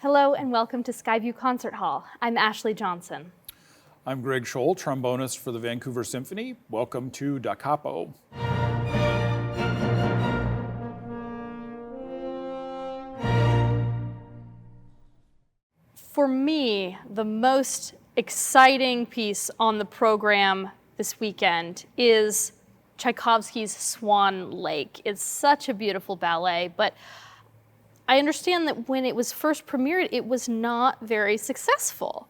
Hello and welcome to Skyview Concert Hall. I'm Ashley Johnson. I'm Gregg Scholl, trombonist for the Vancouver Symphony. Welcome to Da Capo. For me, the most exciting piece on the program this weekend is Tchaikovsky's Swan Lake. It's such a beautiful ballet, but I understand that when it was first premiered, it was not very successful.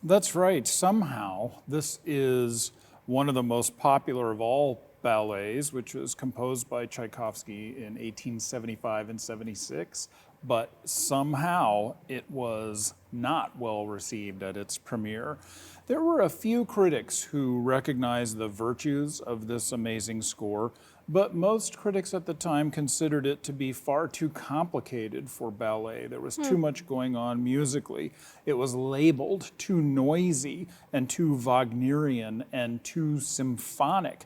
That's right. Somehow, this is one of the most popular of all ballets, which was composed by Tchaikovsky in 1875 and 76, but somehow it was not well received at its premiere. There were a few critics who recognized the virtues of this amazing score, but most critics at the time considered it to be far too complicated for ballet. There was too much going on musically. It was labeled too noisy and too Wagnerian and too symphonic.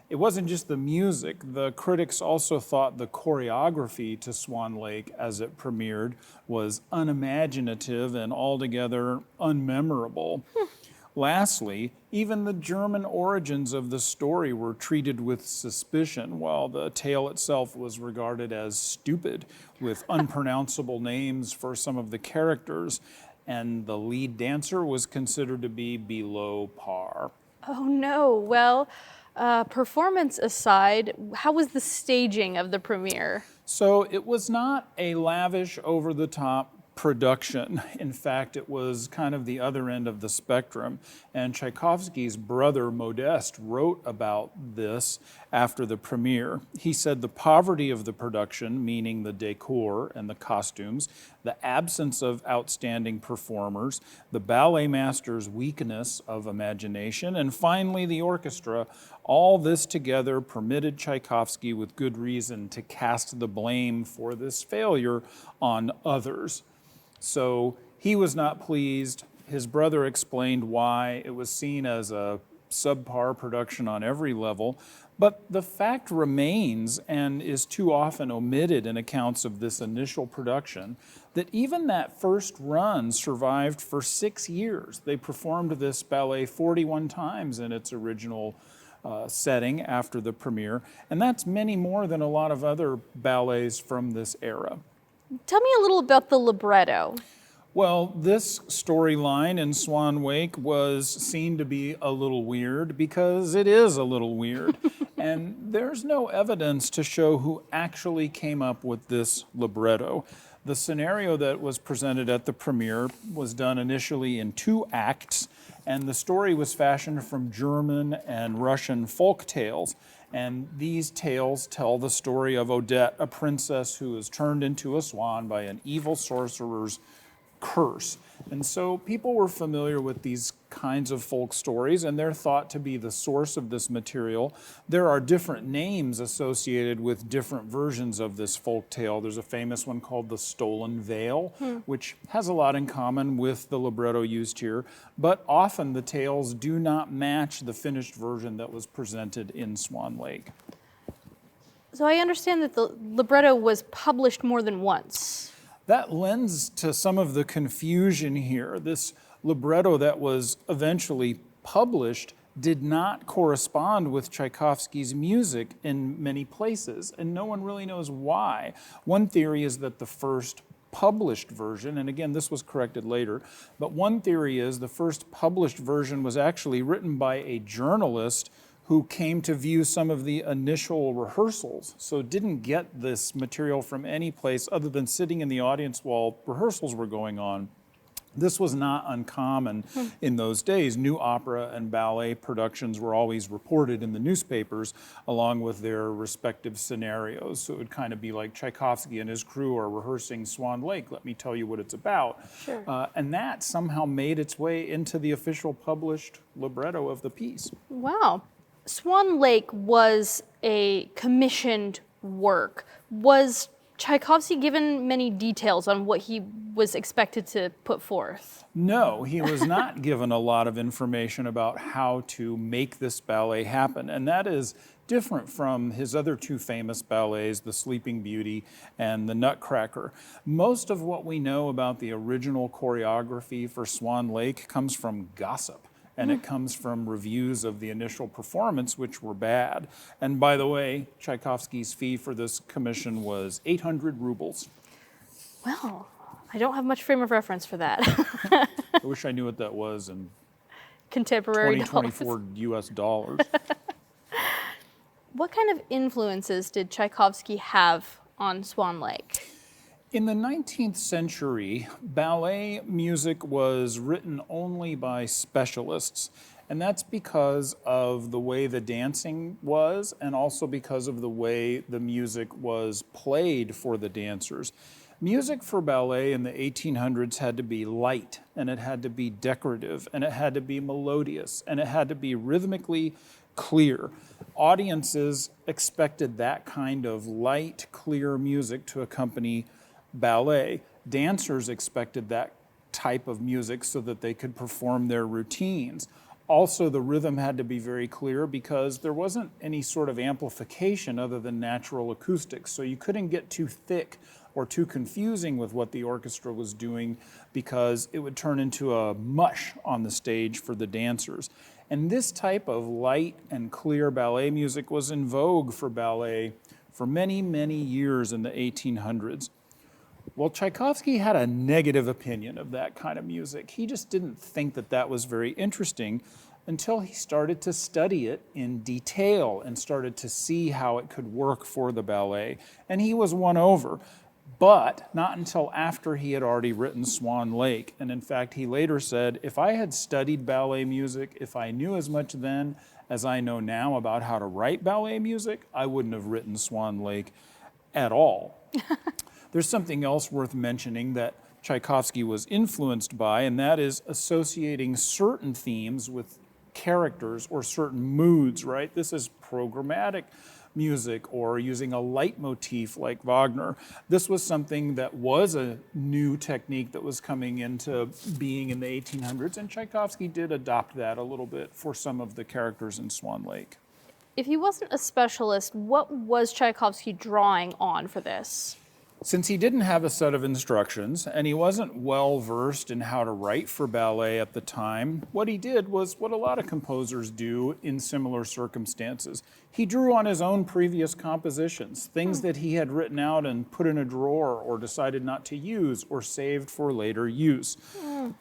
It wasn't just the music. The critics also thought the choreography to Swan Lake as it premiered was unimaginative and altogether unmemorable. Lastly, even the German origins of the story were treated with suspicion, while the tale itself was regarded as stupid, with unpronounceable names for some of the characters, and the lead dancer was considered to be below par. Oh no, well, performance aside, how was the staging of the premiere? So it was not a lavish, over-the-top production. In fact, it was kind of the other end of the spectrum. And Tchaikovsky's brother, Modest, wrote about this after the premiere. He said the poverty of the production, meaning the decor and the costumes, the absence of outstanding performers, the ballet master's weakness of imagination, and finally the orchestra, all this together permitted Tchaikovsky with good reason to cast the blame for this failure on others. So he was not pleased. His brother explained why. It was seen as a subpar production on every level. But the fact remains, and is too often omitted in accounts of this initial production, that even that first run survived for 6 years. They performed this ballet 41 times in its original setting after the premiere, and that's many more than a lot of other ballets from this era. Tell me a little about the libretto. Well, this storyline in Swan Lake was seen to be a little weird because it is a little weird. And there's no evidence to show who actually came up with this libretto. The scenario that was presented at the premiere was done initially in 2 acts, and the story was fashioned from German and Russian folk tales. And these tales tell the story of Odette, a princess who is turned into a swan by an evil sorcerer's curse. And so people were familiar with these kinds of folk stories, and they're thought to be the source of this material. There are different names associated with different versions of this folk tale. There's a famous one called The Stolen Veil, which has a lot in common with the libretto used here, but often the tales do not match the finished version that was presented in Swan Lake. So I understand that the libretto was published more than once. That lends to some of the confusion here. This libretto that was eventually published did not correspond with Tchaikovsky's music in many places, and no one really knows why. One theory is that the first published version, and again, this was corrected later, but one theory is the first published version was actually written by a journalist who came to view some of the initial rehearsals, so didn't get this material from any place other than sitting in the audience while rehearsals were going on. This was not uncommon in those days. New opera and ballet productions were always reported in the newspapers along with their respective scenarios. So it would kind of be like Tchaikovsky and his crew are rehearsing Swan Lake. Let me tell you what it's about. Sure. And that somehow made its way into the official published libretto of the piece. Wow. Swan Lake was a commissioned work. Was Tchaikovsky given many details on what he was expected to put forth? No, he was not given a lot of information about how to make this ballet happen, and that is different from his other two famous ballets, The Sleeping Beauty and The Nutcracker. Most of what we know about the original choreography for Swan Lake comes from gossip. And it comes from reviews of the initial performance, which were bad. And by the way, Tchaikovsky's fee for this commission was 800 rubles. Well, I don't have much frame of reference for that. I wish I knew what that was in Contemporary 2024 US dollars. What kind of influences did Tchaikovsky have on Swan Lake? In the 19th century, ballet music was written only by specialists, and that's because of the way the dancing was and also because of the way the music was played for the dancers. Music for ballet in the 1800s had to be light, and it had to be decorative, and it had to be melodious, and it had to be rhythmically clear. Audiences expected that kind of light, clear music to accompany ballet. Dancers expected that type of music so that they could perform their routines. Also, the rhythm had to be very clear because there wasn't any sort of amplification other than natural acoustics. So you couldn't get too thick or too confusing with what the orchestra was doing because it would turn into a mush on the stage for the dancers. And this type of light and clear ballet music was in vogue for ballet for many, many years in the 1800s. Well, Tchaikovsky had a negative opinion of that kind of music. He just didn't think that that was very interesting until he started to study it in detail and started to see how it could work for the ballet. And he was won over, but not until after he had already written Swan Lake. And in fact, he later said, if I had studied ballet music, if I knew as much then as I know now about how to write ballet music, I wouldn't have written Swan Lake at all. There's something else worth mentioning that Tchaikovsky was influenced by, and that is associating certain themes with characters or certain moods, right? This is programmatic music or using a leitmotif like Wagner. This was something that was a new technique that was coming into being in the 1800s, and Tchaikovsky did adopt that a little bit for some of the characters in Swan Lake. If he wasn't a specialist, what was Tchaikovsky drawing on for this? Since he didn't have a set of instructions and he wasn't well versed in how to write for ballet at the time, what he did was what a lot of composers do in similar circumstances. He drew on his own previous compositions, things that he had written out and put in a drawer or decided not to use or saved for later use.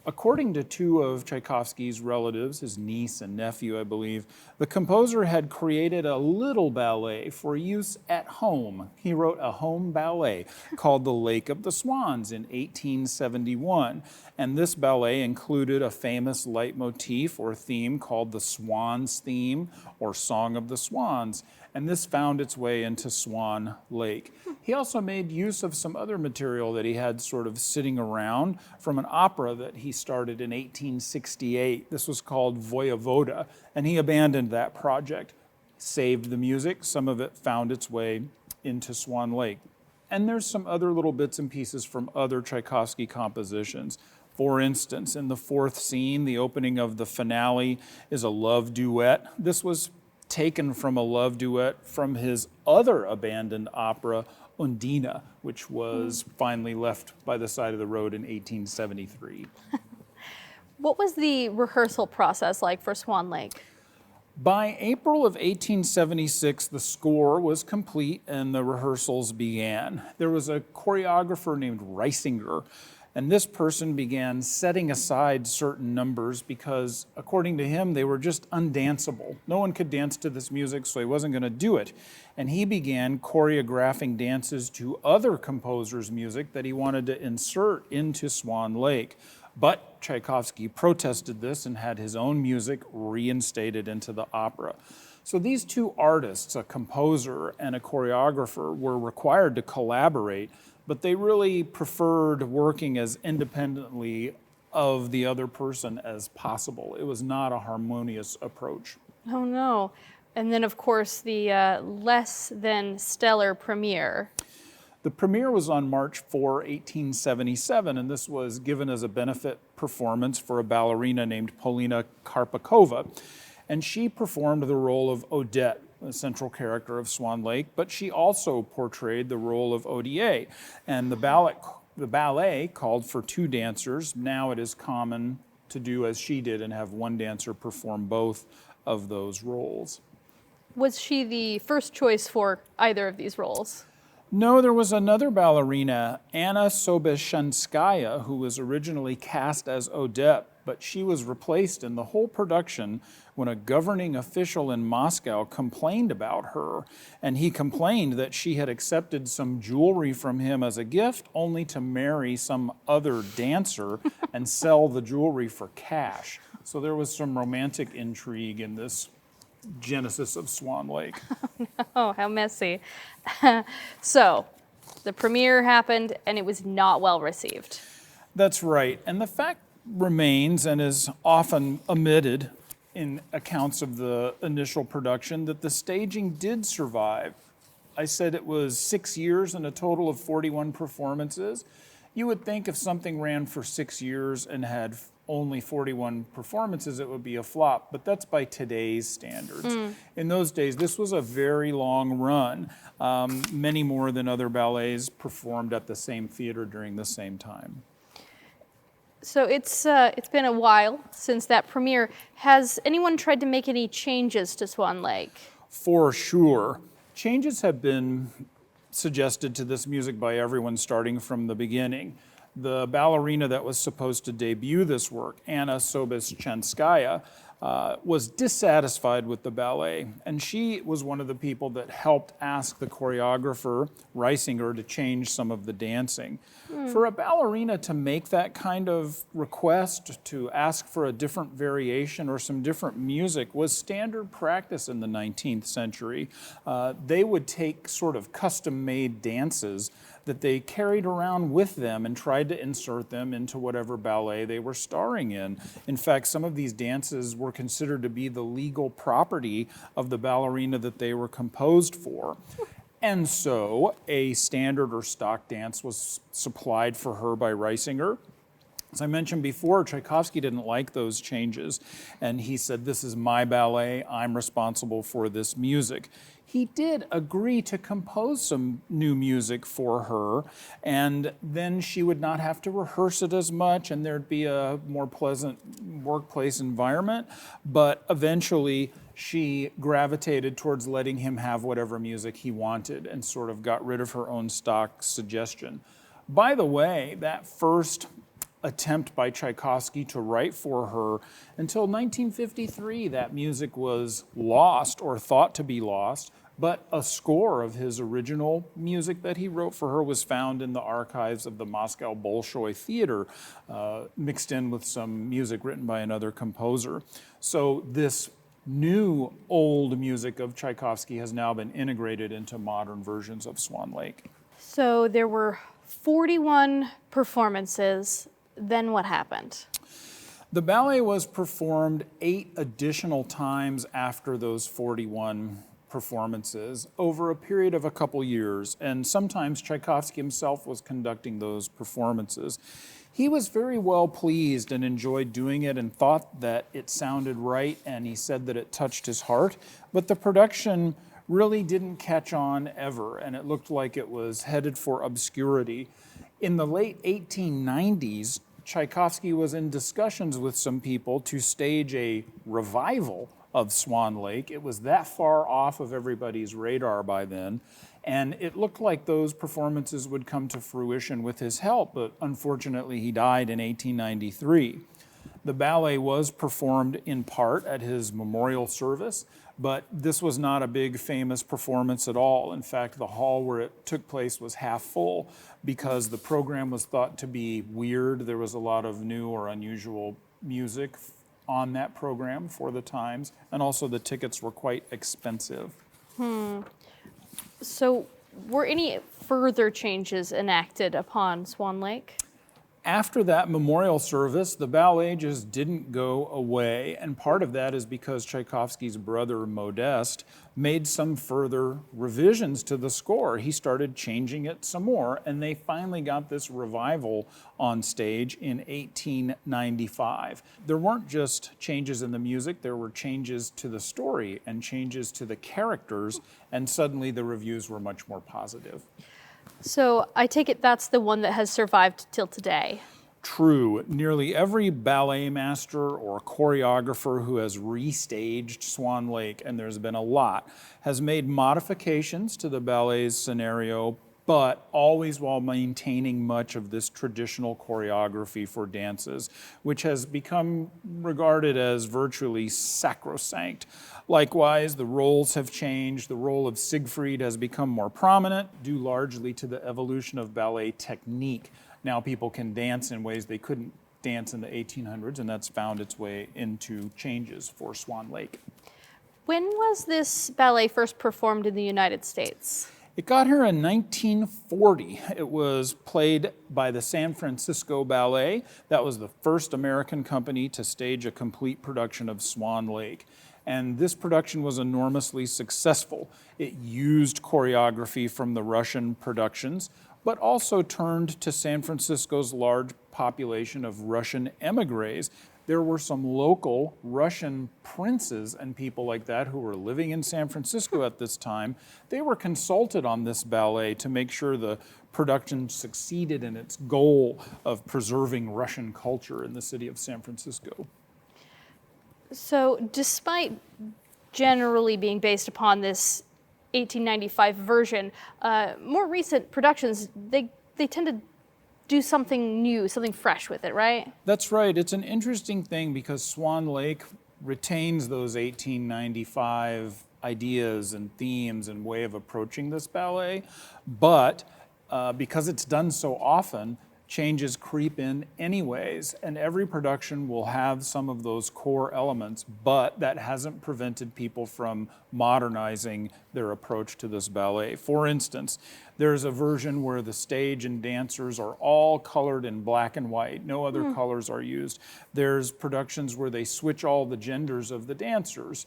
According to two of Tchaikovsky's relatives, his niece and nephew, I believe, the composer had created a little ballet for use at home. He wrote a home ballet called The Lake of the Swans in 1871. And this ballet included a famous leitmotif or theme called the Swan's Theme or Song of the Swans. And this found its way into Swan Lake. He also made use of some other material that he had sort of sitting around from an opera that he started in 1868. This was called Voyevoda, and he abandoned that project, saved the music. Some of it found its way into Swan Lake. And there's some other little bits and pieces from other Tchaikovsky compositions. For instance, in the fourth scene, the opening of the finale is a love duet. This was taken from a love duet from his other abandoned opera, Undine, which was finally left by the side of the road in 1873. What was the rehearsal process like for Swan Lake? By April of 1876, the score was complete and the rehearsals began. There was a choreographer named Reisinger, and this person began setting aside certain numbers because, according to him, they were just undanceable. No one could dance to this music, so he wasn't going to do it. And he began choreographing dances to other composers' music that he wanted to insert into Swan Lake. But Tchaikovsky protested this and had his own music reinstated into the opera. So these two artists, a composer and a choreographer, were required to collaborate, but they really preferred working as independently of the other person as possible. It was not a harmonious approach. Oh no. And then of course the less than stellar premiere. The premiere was on March 4, 1877, and this was given as a benefit performance for a ballerina named Polina Karpakova. And she performed the role of Odette, the central character of Swan Lake, but she also portrayed the role of Oda. And the ballet called for 2 dancers. Now it is common to do as she did and have one dancer perform both of those roles. Was she the first choice for either of these roles? No, there was another ballerina, Anna Sobeshanskaya, who was originally cast as Odette, but she was replaced in the whole production when a governing official in Moscow complained about her. And he complained that she had accepted some jewelry from him as a gift only to marry some other dancer and sell the jewelry for cash. So there was some romantic intrigue in this genesis of Swan Lake. Oh, how messy. So, the premiere happened and it was not well received. That's right. And the fact remains, and is often omitted in accounts of the initial production, that the staging did survive. I said it was 6 years and a total of 41 performances. You would think if something ran for 6 years and had only 41 performances, it would be a flop, but that's by today's standards. In those days, this was a very long run, many more than other ballets performed at the same theater during the same time. So it's been a while since that premiere. Has anyone tried to make any changes to Swan Lake? For sure. Changes have been suggested to this music by everyone starting from the beginning. The ballerina that was supposed to debut this work, Anna Sobeshanskaya, was dissatisfied with the ballet, and she was one of the people that helped ask the choreographer, Reisinger, to change some of the dancing. For a ballerina to make that kind of request, to ask for a different variation or some different music, was standard practice in the 19th century. They would take sort of custom-made dances that they carried around with them and tried to insert them into whatever ballet they were starring in. In fact, some of these dances were considered to be the legal property of the ballerina that they were composed for. And so a standard or stock dance was supplied for her by Reisinger. As I mentioned before, Tchaikovsky didn't like those changes, and he said, "This is my ballet, I'm responsible for this music." He did agree to compose some new music for her, and then she would not have to rehearse it as much, and there'd be a more pleasant workplace environment. But eventually, she gravitated towards letting him have whatever music he wanted and sort of got rid of her own stock suggestion. By the way, that first attempt by Tchaikovsky to write for her, until 1953, that music was lost or thought to be lost. But a score of his original music that he wrote for her was found in the archives of the Moscow Bolshoi Theater, mixed in with some music written by another composer. So this new old music of Tchaikovsky has now been integrated into modern versions of Swan Lake. So there were 41 performances. Then what happened? The ballet was performed 8 additional times after those 41 performances over a period of a couple years, and sometimes Tchaikovsky himself was conducting those performances. He was very well pleased and enjoyed doing it and thought that it sounded right, and he said that it touched his heart, but the production really didn't catch on ever, and it looked like it was headed for obscurity. In the late 1890s, Tchaikovsky was in discussions with some people to stage a revival of Swan Lake. It was that far off of everybody's radar by then, and it looked like those performances would come to fruition with his help, but unfortunately he died in 1893. The ballet was performed in part at his memorial service, but this was not a big famous performance at all. In fact, the hall where it took place was half full because the program was thought to be weird. There was a lot of new or unusual music on that program for the times, and also the tickets were quite expensive. So were any further changes enacted upon Swan Lake? After that memorial service, the ballet just didn't go away, and part of that is because Tchaikovsky's brother Modest made some further revisions to the score. He started changing it some more, and they finally got this revival on stage in 1895. There weren't just changes in the music, there were changes to the story and changes to the characters, and suddenly the reviews were much more positive. So I take it that's the one that has survived till today. True. Nearly every ballet master or choreographer who has restaged Swan Lake, and there's been a lot, has made modifications to the ballet's scenario, but always while maintaining much of this traditional choreography for dances, which has become regarded as virtually sacrosanct. Likewise, the roles have changed. The role of Siegfried has become more prominent, due largely to the evolution of ballet technique. Now people can dance in ways they couldn't dance in the 1800s, and that's found its way into changes for Swan Lake. When was this ballet first performed in the United States? It got here in 1940. It was played by the San Francisco Ballet. That was the first American company to stage a complete production of Swan Lake. And this production was enormously successful. It used choreography from the Russian productions, but also turned to San Francisco's large population of Russian emigres. There were some local Russian princes and people like that who were living in San Francisco at this time. They were consulted on this ballet to make sure the production succeeded in its goal of preserving Russian culture in the city of San Francisco. So despite generally being based upon this 1895 version, more recent productions, they tend to do something new, something fresh with it, right? That's right. It's an interesting thing because Swan Lake retains those 1895 ideas and themes and way of approaching this ballet, but because it's done so often, changes creep in anyways, and every production will have some of those core elements, but that hasn't prevented people from modernizing their approach to this ballet. For instance, there's a version where the stage and dancers are all colored in black and white. No other colors are used. There's productions where they switch all the genders of the dancers.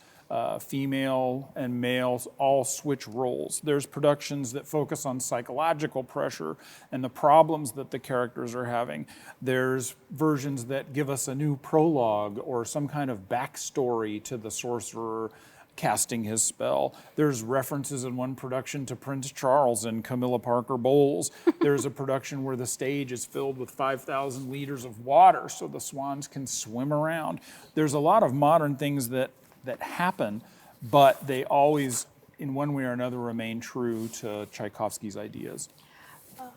Female and males all switch roles. There's productions that focus on psychological pressure and the problems that the characters are having. There's versions that give us a new prologue or some kind of backstory to the sorcerer casting his spell. There's references in one production to Prince Charles and Camilla Parker Bowles. There's a production where the stage is filled with 5,000 liters of water so the swans can swim around. There's a lot of modern things that happen, but they always, in one way or another, remain true to Tchaikovsky's ideas.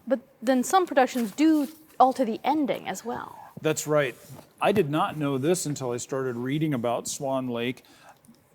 But then some productions do alter the ending as well. That's right. I did not know this until I started reading about Swan Lake.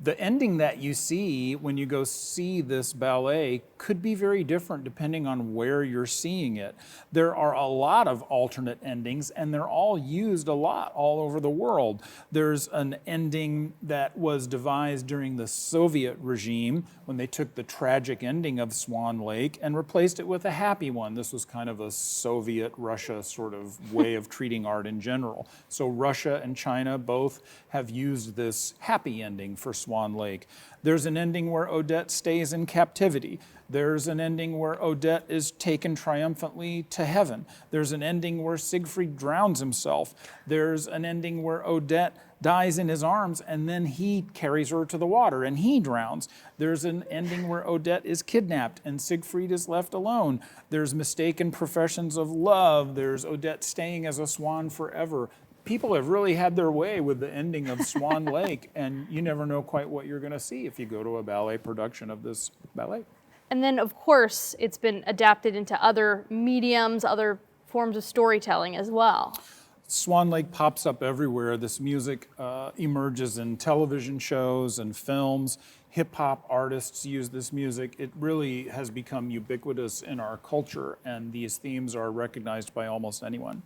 The ending that you see when you go see this ballet could be very different depending on where you're seeing it. There are a lot of alternate endings, and they're all used a lot all over the world. There's an ending that was devised during the Soviet regime when they took the tragic ending of Swan Lake and replaced it with a happy one. This was kind of a Soviet-Russia sort of way of treating art in general. So Russia and China both have used this happy ending for Swan Lake. There's an ending where Odette stays in captivity. There's an ending where Odette is taken triumphantly to heaven. There's an ending where Siegfried drowns himself. There's an ending where Odette dies in his arms and then he carries her to the water and he drowns. There's an ending where Odette is kidnapped and Siegfried is left alone. There's mistaken professions of love. There's Odette staying as a swan forever. People have really had their way with the ending of Swan Lake, and you never know quite what you're going to see if you go to a ballet production of this ballet. And then, of course, it's been adapted into other mediums, other forms of storytelling as well. Swan Lake pops up everywhere. This music emerges in television shows and films. Hip-hop artists use this music. It really has become ubiquitous in our culture, and these themes are recognized by almost anyone.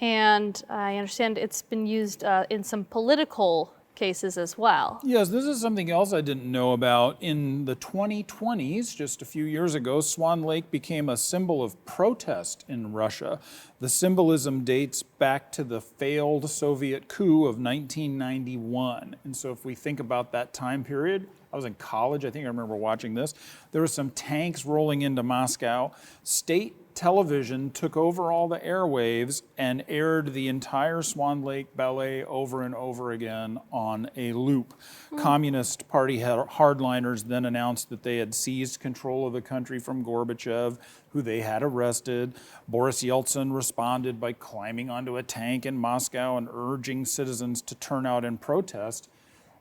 And I understand it's been used in some political cases as well. Yes, this is something else I didn't know about. In the 2020s, just a few years ago, Swan Lake became a symbol of protest in Russia. The symbolism dates back to the failed Soviet coup of 1991. And so if we think about that time period, I was in college, I think I remember watching this. There were some tanks rolling into Moscow. State television took over all the airwaves and aired the entire Swan Lake Ballet over and over again on a loop. Communist Party hardliners then announced that they had seized control of the country from Gorbachev, who they had arrested. Boris Yeltsin responded by climbing onto a tank in Moscow and urging citizens to turn out in protest.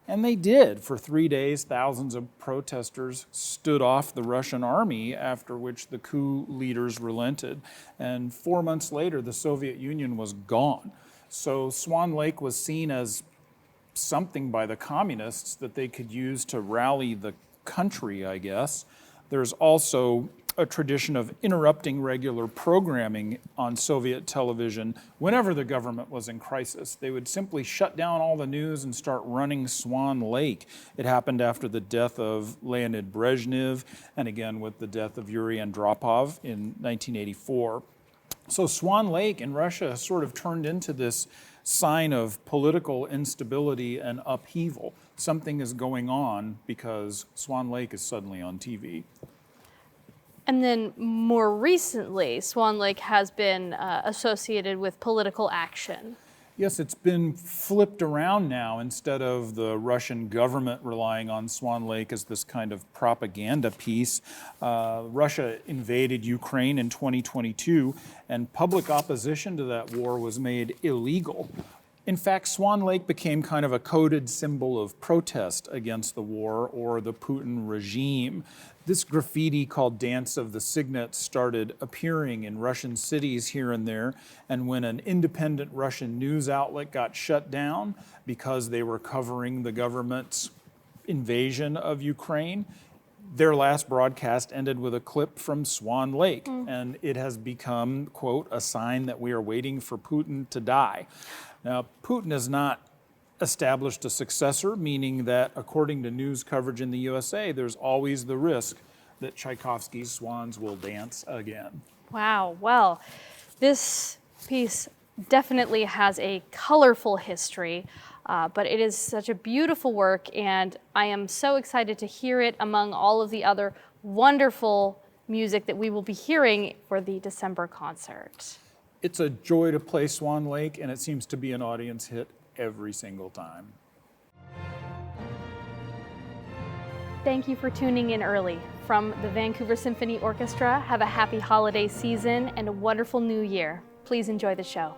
And they did. For 3 days, thousands of protesters stood off the Russian army, after which the coup leaders relented. And 4 months later, the Soviet Union was gone. So Swan Lake was seen as something by the communists that they could use to rally the country, I guess. There's also a tradition of interrupting regular programming on Soviet television whenever the government was in crisis. They would simply shut down all the news and start running Swan Lake. It happened after the death of Leonid Brezhnev and again with the death of Yuri Andropov in 1984. So Swan Lake in Russia sort of turned into this sign of political instability and upheaval. Something is going on because Swan Lake is suddenly on TV. And then more recently, Swan Lake has been associated with political action. Yes, it's been flipped around now. Instead of the Russian government relying on Swan Lake as this kind of propaganda piece, Russia invaded Ukraine in 2022, and public opposition to that war was made illegal. In fact, Swan Lake became kind of a coded symbol of protest against the war or the Putin regime. This graffiti called Dance of the Signet started appearing in Russian cities here and there, and when an independent Russian news outlet got shut down because they were covering the government's invasion of Ukraine, their last broadcast ended with a clip from Swan Lake, and it has become, quote, a sign that we are waiting for Putin to die. Now, Putin has not established a successor, meaning that according to news coverage in the USA, there's always the risk that Tchaikovsky's swans will dance again. Wow, well, this piece definitely has a colorful history, but it is such a beautiful work, and I am so excited to hear it among all of the other wonderful music that we will be hearing for the December concert. It's a joy to play Swan Lake, and it seems to be an audience hit every single time. Thank you for tuning in early. From the Vancouver Symphony Orchestra, have a happy holiday season and a wonderful new year. Please enjoy the show.